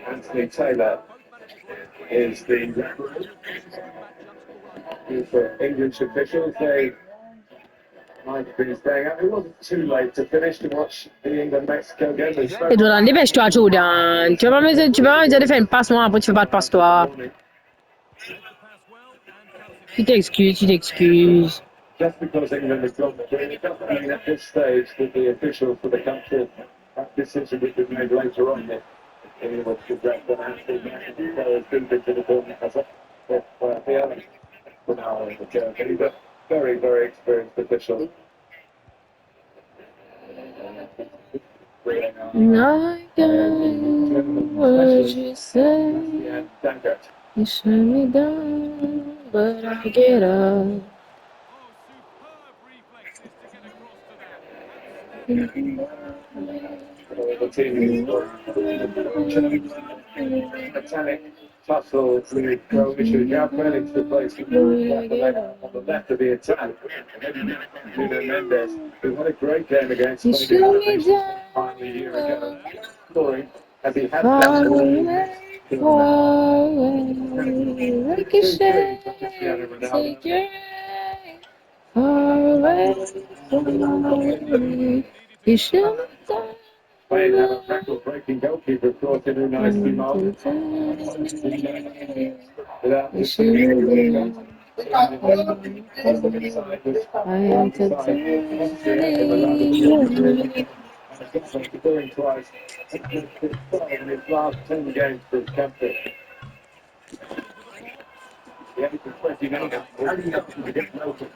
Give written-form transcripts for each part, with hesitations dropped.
Anthony Taylor is the referee. For English officials, they might be staying up. It wasn't too late to finish to watch the England-Mexico game. Et Jordan, dépêche-toi, Jordan. Tu vas essayer de faire une passe, moi, après tu fais pas de passe, toi. Tu t'excuses. Just because England has gone through, it doesn't mean at this stage that the officials for the country, that decision would be made later on if anyone would regret the national players didn't into the tournament as a here for now in the Germany, but very, very experienced official. I got what you say. You shut me down, but I get up. The team Titanic tussle with Croatia. João Felix replaced on the left of the attack. Nuno Mendes, who had a great game against Spain finally a year ago, scoring as he had Far away, like a shade, take your far away from me. You should have Spain had a record-breaking goalkeeper, of course, in Unai Simon. Without the I entertain doing twice in his last 10 games for his country. He had 20 minutes, hurrying up to get noticed.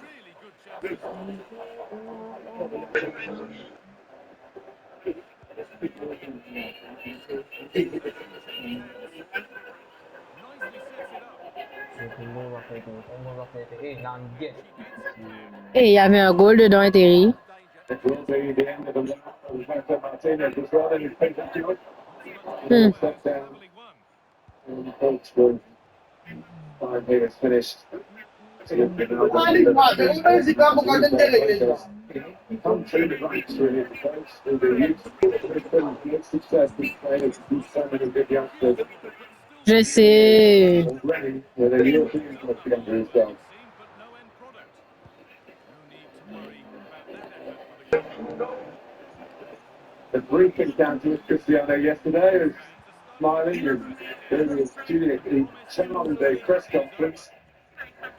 Et il y avait un goal dedans, et Terry. It will be the end of the Roberto Martinez as well, and he's been to Hmm. step down. And the coach will find he has finished. Come to the ranks really, the coach, through the youth. It's been great success in playing so many good youngsters Je sais. already with a European trophy under his belt. The brief encounter with Cristiano yesterday was smiling and doing his duty. He channeled a press conference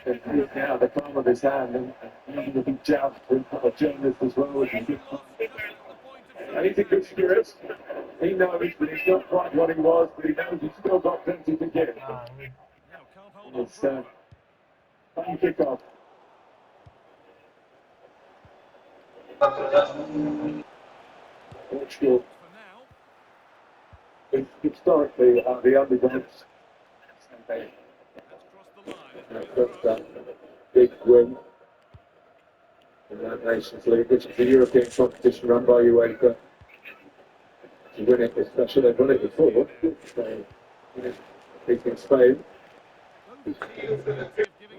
and he's now the palm of his hand and using a big jab to a journalist as well, which is good fun. And he's a good spirit. He knows that he's not quite what he was, but he knows he's still got plenty to give. It's fun kick-off. Portugal, historically, are the underdogs. Got that big win in that Nations League, which is the European competition run by UEFA. To win it, especially they've won it before, so, beating Spain.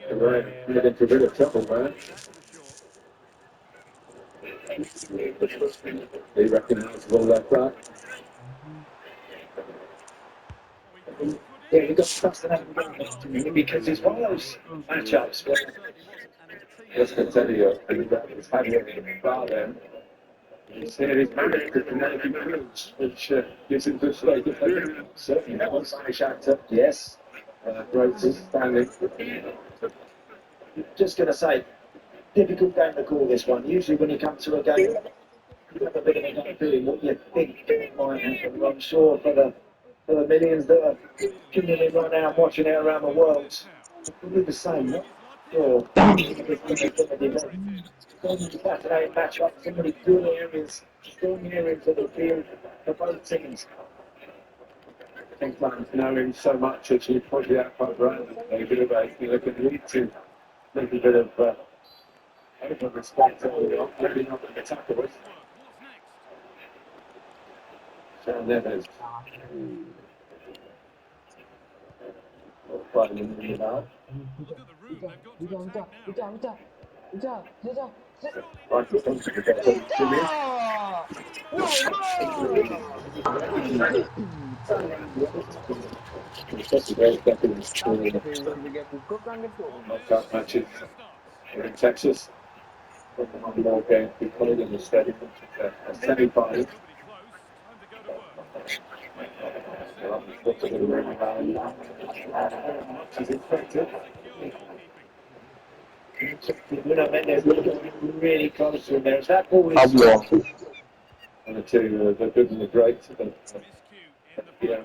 They're getting into a bit of trouble, man. They recognisable left back. Yeah, we got trust in him because it's one of those matchups where Just to tell you, he's having a bar then. He's here, he's married to Penelope Cruz, which gives him good state of living. Certainly not a Spanish actor. yes. Great standing. Just going to say, difficult game to call this one. Usually when you come to a game, you have a bit of a gut feeling what you think might happen. I'm sure for the millions that are tuning in right now and watching it around the world, we'll do the same. Not sure. Fascinating matchup. So many good areas, strong areas of the field for both teams. England knowing so much that you probably out quite right. A bit of a, you look at lead to maybe a bit of over respect early on, maybe not the attackers. Sharon Neves. Fighting in the middle now. Right, it's time to get on Julian. Especially those back in knockout matches in Texas. When the Montreal game we played in the stadium, a semi-final. She's expected. Nuno Mendes looking really close to him there. As that ball is Pablo. And the two, the good and the great. Yeah,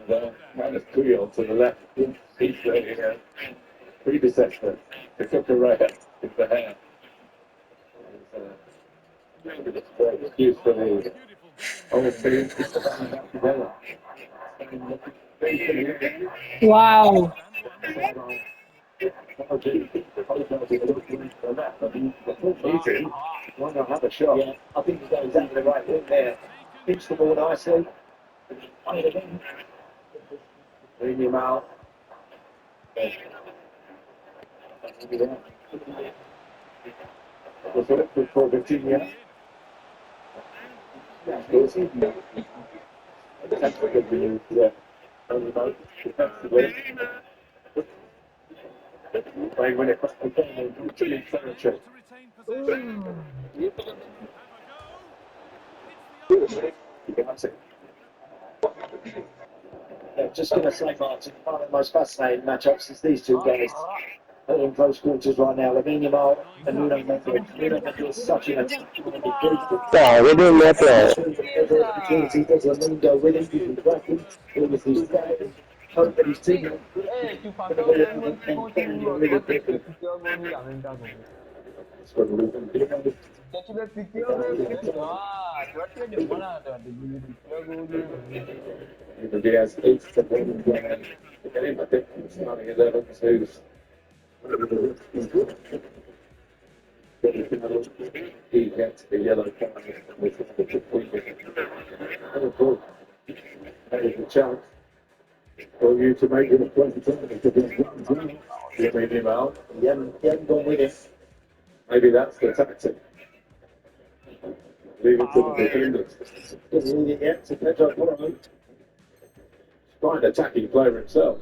minus Puyol to the left. He's the predecessor to Cucurella with the hair. Excuse for the whole team together. Wow. Why not have a shot? yeah, I think he's got exactly the right thing there. Pitch the ball nicely. Bring him out. Was it for Virginia? That's a good news, yeah. Defensively. Playing when it comes to game, Chile territory. You can have it. Yeah, just going to say, Martin, one of the most fascinating matchups is these two guys. They're in close quarters right now. Lamine Yamal and Nuno Mendes. Nuno Mendes is such an attack. It didn't matter. Opportunity, does Lamine go with him? He's cracking. It was his day. Hope that his team really quickly. That's what we're going to do. Diaz 8 to 1 game. I think it's starting 11 to he gets the yellow card with the that is a chance for you to make it a 2020. You made him out. He hadn't gone with him. Maybe that's the tactic. Leave it to the defenders. Doesn't leave it yet to Pedro Porro. Quite an attacking player himself.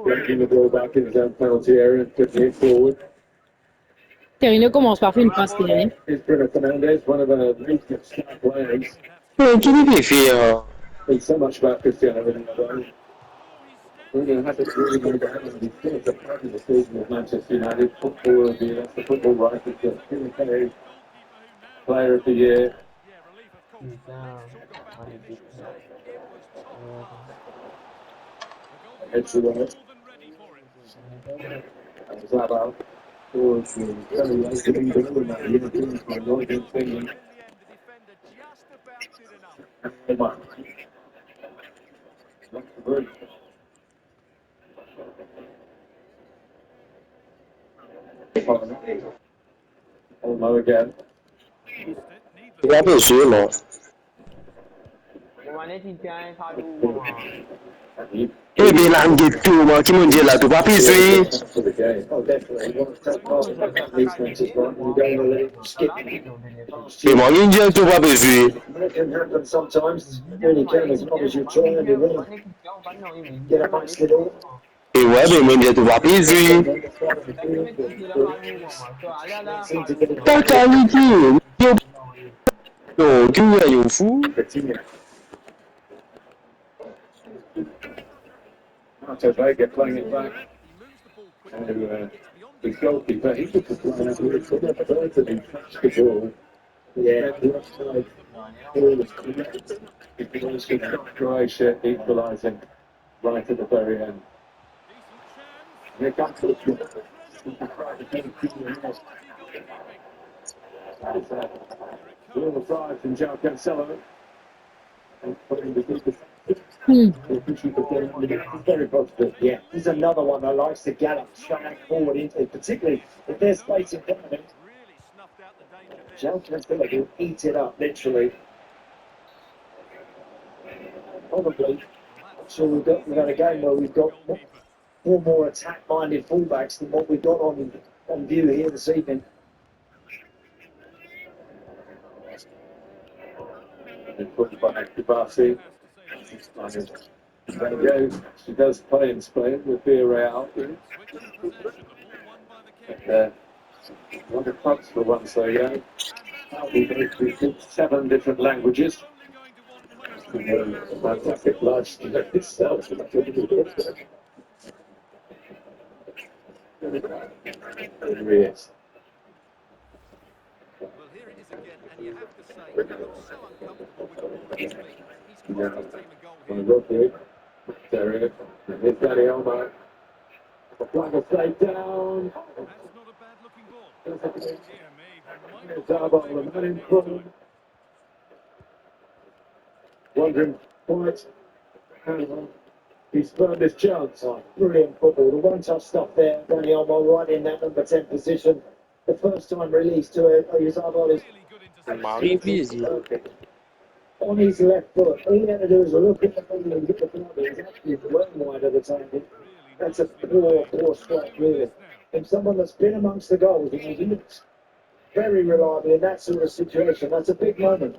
Breaking the ball back in his own penalty area and putting it forward. Terminé commence par faire une passe télé. Is Bruno Fernandes, one of the recent star players. Qui devi faire? There's so much about Cristiano Ronaldo. Bruno hasn't really moved out of the still a part of the season of Manchester United. Football of the year, that's the football right. It's the player of the year. It's the one. Zaba was very late to be doing that. Europeans were not in Finland. Come on. That's good. Olmo again. Il a pas joué, non. Eh bien, là, il y a tout, moi, qui me dit là, tu vas pas jouer. For the game. Oh, definitely. You want to take part in these matches, right? You don't want to let it skip past Et you. moi, il dit, tu vas pas jouer. It can happen sometimes. It really can, as long as you try and you really get amongst it all. Et ouais, ben, moi, il dit, tu vas pas jouer. Seem to get it T'as qualité. Non, qui est un fou? Marta Vega playing it back. And the goalkeeper, he took the flying out here. He never tried to touch the ball. Yeah. The offside ball was correct. It was Croatia equalising right at the very end. Here comes the Little try from João Cancelo. Very positive. Yeah, he's another one that likes to gallop straight forward into it, particularly if there's space in front of him. João Cancelo will eat it up, literally. probably. So we've had a game where we've got four more attack-minded fullbacks than what we've got on view here this evening. Put by Kubasi. There we go. She does play in Spain with Villarreal. What a clubs for one so young. We speak 7 different languages. Fantastic large itself. There he is. Well, here it is again, and you have to say, he looks so uncomfortable with the ball at his feet. He's cost his team a goal here. There he is. Here's Danny Olmo. The flag will stay down. That's not a bad-looking ball. Dear me, Here's Darboe, the man in front. Wondering quite how he's spurned his chance. Oh, brilliant football. The one-touch stuff there. Danny Olmo right in that number 10 position. The first time released to Oyarzabal is really good interception. Mario busy. perfect. On his left foot, all he had to do was look at the ball and get the ball. He's actually well wide of the target. That's a poor strike, really. And someone that's been amongst the goals and he looks very reliable in that sort of situation. That's a big moment.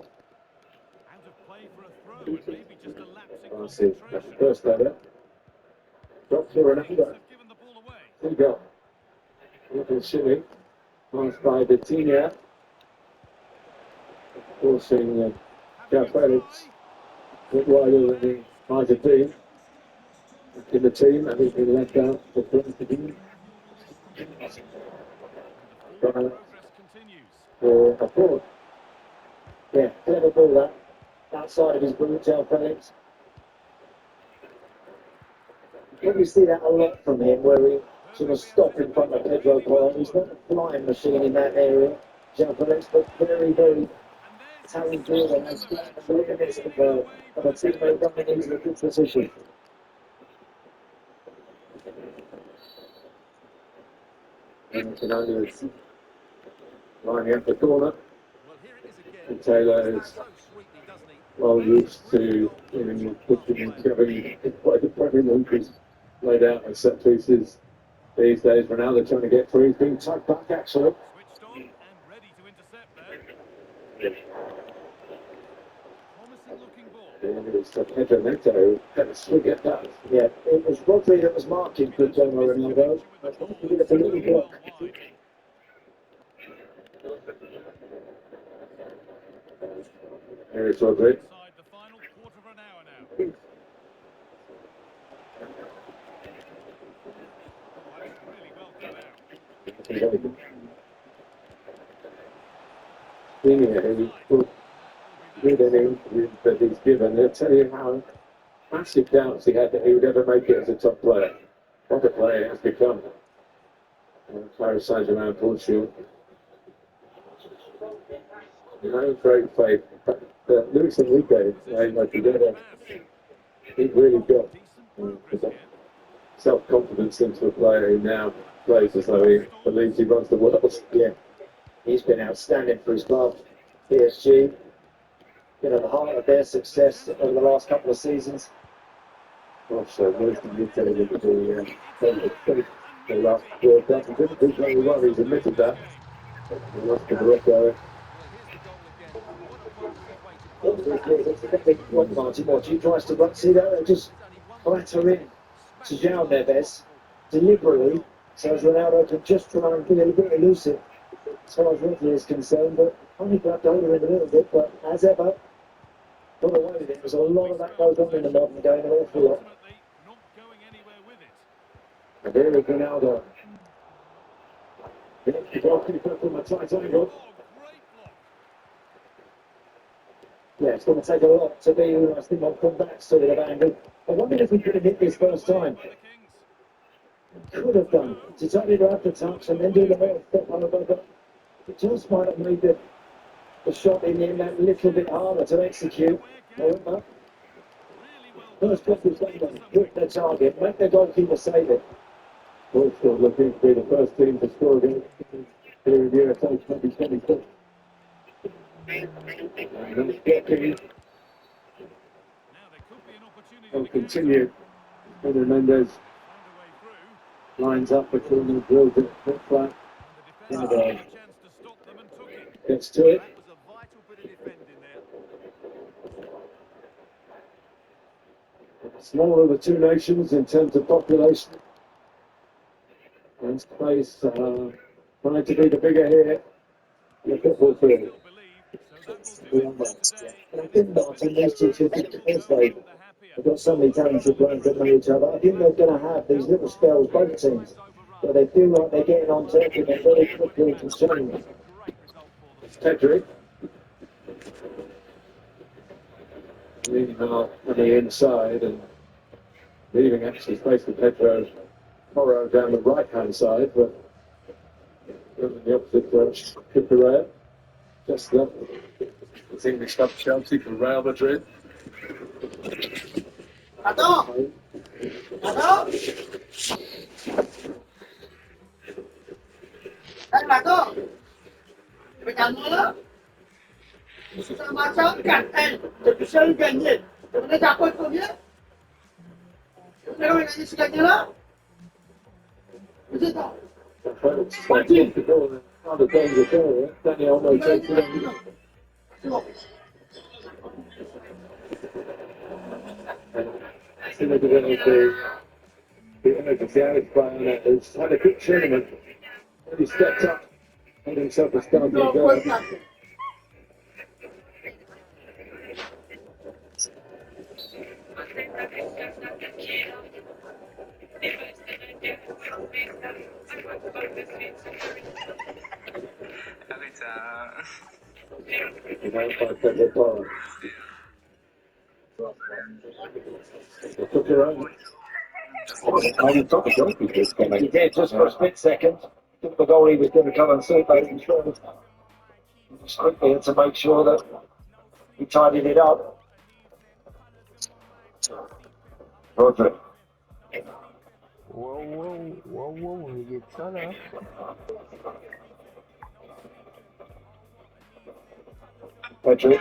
Out of play for a throw, and maybe just a lapse in I see. That's the concentration. first letter. Drop to Ronaldo. Have given the ball away. There you go. Little shimmy. Nice by Vitinha. Forcing João Felix a bit wider than he might have been in the team, and he's been left out for Brentford. Progress continues. For a fraud. Yeah, clever ball that. Outside of his boot, João Felix. You see that a lot from him, where he sort of stopped in front of Pedro Porro. He's not a flying machine in that area, João Felix, but very talented and has got the limits of a teammate coming into a good position. And Fernando is lining up the corner. Well, here it is again. And Taylor He is does that so sweetly, doesn't he? well used to pushing and shoving quite the Premier League. He's laid out and set pieces these days. Ronaldo trying to get through. He's being tugged back actually. Switched on and ready to intercept there. Promising looking ball. And it's Pedro Neto who had a swing at that. Yeah, it was Rodri that was marking Cristiano Ronaldo. I think he did a little block. Here is Rodri. Inside the final quarter of an hour now. Oh, that's really well cut out. Good innings that he's given. They'll tell you how massive doubts he had that he would ever make it as a top player. What a player he has become. Paris Saint-Germain, Portugal. No great faith. But Luis Enrique, together, he really got self-confidence into a player who now plays as though he believes he runs the world. Yeah, he's been outstanding for his club, PSG. Been at the heart of their success over the last couple of seasons. Gosh, Luis Enrique with the last World Cup. He didn't do very well, he's admitted that. He lost to Morocco. Well, here's the goal again. What a quality waiting for. What Martin, what he tries to run, see that they just clatter in to João Neves deliberately, so as Ronaldo can just try and be a little bit elusive as far as Rodri is concerned, but only grabbed over him a little bit, but as ever, got away with it. There's a lot of that goes on in the modern game, an awful lot. Ultimately, not going anywhere with it. And here is Ronaldo. The goalkeeper from a tight angle. Oh, great block. Yeah, it's going to take a lot to be I think I'll come back sort of angle. I wondered if we could have hit this first time. By the Kings. Could have done. To totally grab the touch and then do the whole step over, but it just might have made the shot in the end that little bit harder to execute. However, first block is done. Hit the target, make the goalkeeper save it. Portugal looking to be the first team to score again here in the USA 2022. And that's blocking. Now there could be an will continue. Pedro Mendes lines up between the drills at foot flat. Gets to it. That was a vital bit of defending there. Smaller of the two nations in terms of population and space, trying to be the bigger here. The football field. I think Martin, these two should be they've got so many talented players that know each other. I think they're going to have these little spells, both teams, where they feel like they're getting on top and they're very quickly to change. Pedri. Leaning out on the inside and leaving actually space for Pedro Porro down the right hand side, but going in the opposite direction. Cucurella just left. It's English club Chelsea for Real Madrid. Atau? Macam tapi selalu ganjil. Sebenarnya siapa tu dia? Sebenarnya ganjil sekali lah. Betul tak? Not a danger ball. Danny Olmo takes it in. Significantly the emergency Alex Bayonet has had a good tournament. He stepped up, made himself a starting goal. He did just for a split second. Took the goal he was going to come and see, but he just quickly had to make sure that he tidied it up. Rodri. Wow, ini sana. Pedri.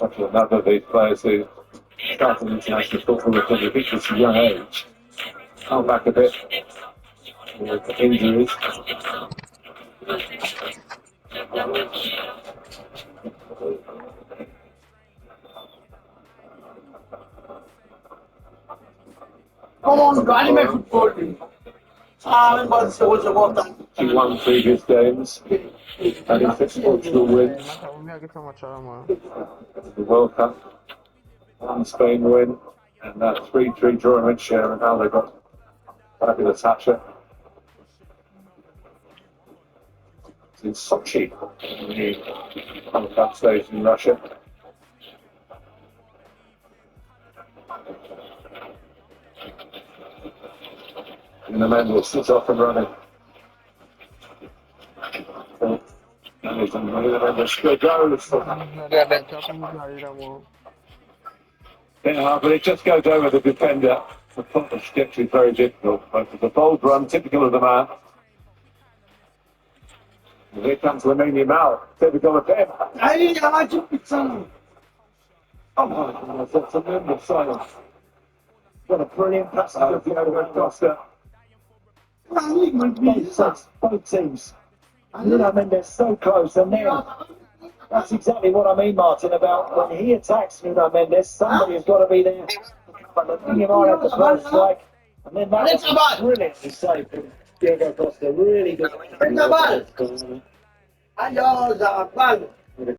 Actually, another of these players who started international football at a ridiculously young age. Come back a bit with injuries. Come on, guys, make football. He won previous games and he fits Portugal win the World Cup and Spain win and that 3-3 draw in Winshare and now they've got fabulous hatcher. It's in Sochi, the World Cup stage in Russia. And the Mendes sits off and running. Yeah, but it just goes over the defender. The punish gets is very difficult. But the bold run, typical of the man. And here comes Lamine Yamal. Typical of him. Oh my goodness, that's a member of silence. What a brilliant pass to Diogo Costa. Both teams. Nuno Mendes so close, and then that's exactly what I mean, Martin, about when he attacks Nuno Mendes, somebody has got to be there. But the thing about at the first strike, and then that was brilliantly saved from Diogo Costa. Really good.